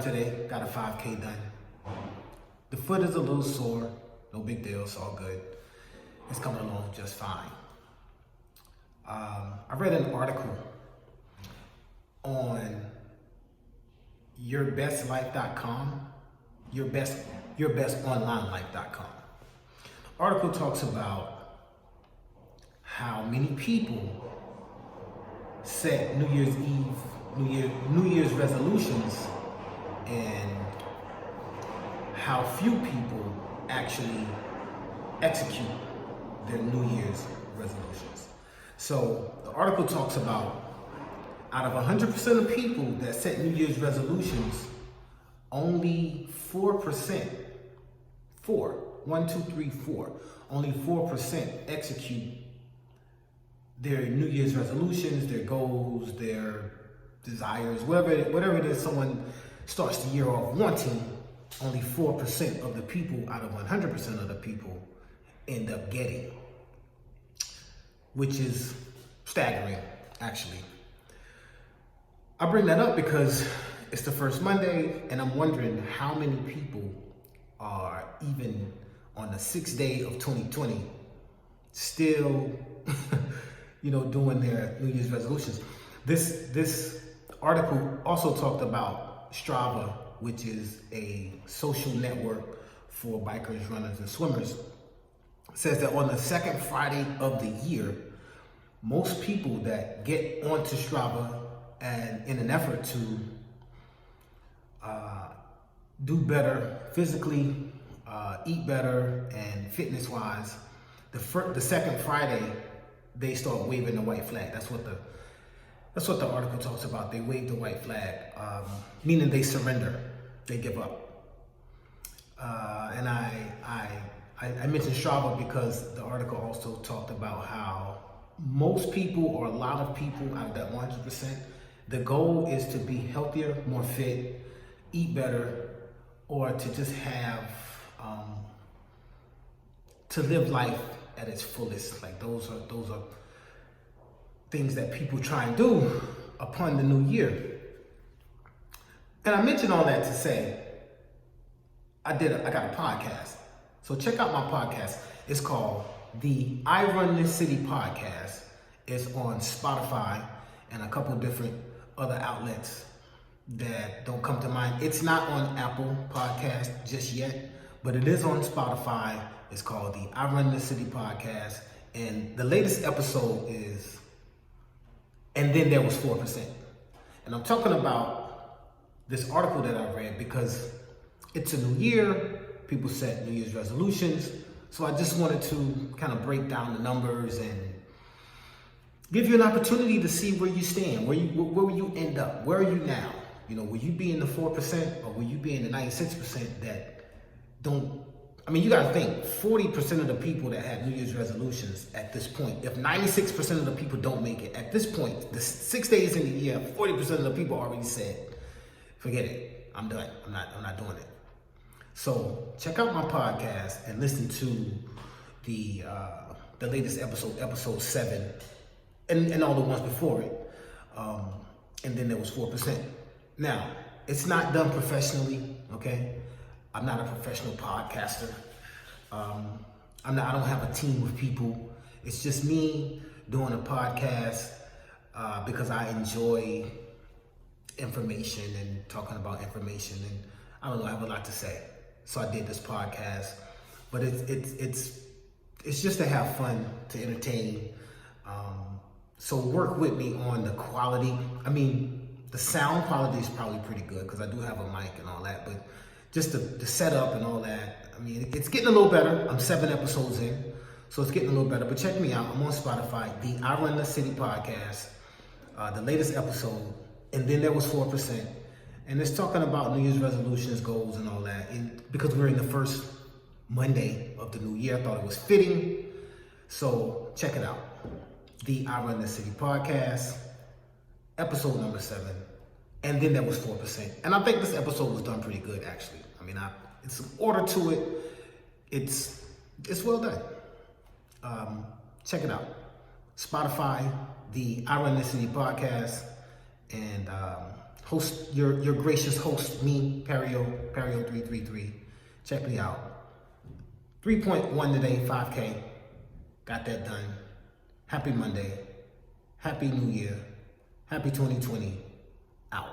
Today, got a 5K done. The foot is a little sore, no big deal, it's all good. It's coming along just fine. I read an article on yourbestlife.com, yourbestonlinelife.com. Article talks about how many people set New Year's Eve, New Year's resolutions, and how few people actually execute their New Year's resolutions. So the article talks about out of 100% of people that set New Year's resolutions, only 4%, only 4% execute their New Year's resolutions, their goals, their desires, whatever it is someone starts the year off wanting. Only 4% of the people out of 100% of the people end up getting, which is staggering, actually. I bring that up because it's the first Monday, and I'm wondering how many people are even on the 6th day of 2020 still, doing their New Year's resolutions. This article also talked about Strava, which is a social network for bikers, runners, and swimmers. It says that on the second Friday of the year, most people that get onto Strava and in an effort to do better physically, eat better, and fitness-wise, the second Friday, they start waving the white flag. That's what the article talks about. They wave the white flag, meaning they surrender, they give up. And I mentioned Strava because the article also talked about how most people, or a lot of people out of that 100%, the goal is to be healthier, more fit, eat better, or to just have, to live life at its fullest. Like those are things that people try and do upon the new year. And I mentioned all that to say, I got a podcast. So check out my podcast. It's called the iRun This City podcast. It's on Spotify and a couple different other outlets that don't come to mind. It's not on Apple Podcast just yet, but it is on Spotify. It's called the iRun This City podcast. And the latest episode is And Then There Was 4%. And I'm talking about this article that I read because it's a new year. People set New Year's resolutions. So I just wanted to kind of break down the numbers and give you an opportunity to see where you stand, where will you end up, where are you now? Will you be in the 4% or will you be in the 96% that don't? I mean, you got to think, 40% of the people that have New Year's resolutions at this point, if 96% of the people don't make it, at this point, the 6 days in the year, 40% of the people already said, forget it, I'm done, I'm not doing it. So check out my podcast and listen to the latest episode 7, and all the ones before it. And then there was 4%. Now, it's not done professionally, okay? I'm not a professional podcaster. I don't have a team of people. It's just me doing a podcast because I enjoy information and talking about information, and I have a lot to say. So I did this podcast, but it's just to have fun, to entertain. So work with me on the quality. I mean, the sound quality is probably pretty good because I do have a mic and all that, but just the setup and all that. I mean, it's getting a little better. I'm 7 episodes in, so it's getting a little better. But check me out. I'm on Spotify, the iRun the City podcast, the latest episode, and then there was 4%. And it's talking about New Year's resolutions, goals, and all that. And because we're in the first Monday of the new year, I thought it was fitting. So check it out. The iRun the City podcast, episode number 7. And then there was 4%. And I think this episode was done pretty good, actually. I mean, it's some order to it. It's well done. Check it out. Spotify, the iRun the City podcast, and host your gracious host, me, Perio333. Check me out. 3.1 today, 5K. Got that done. Happy Monday. Happy New Year. Happy 2020. Out.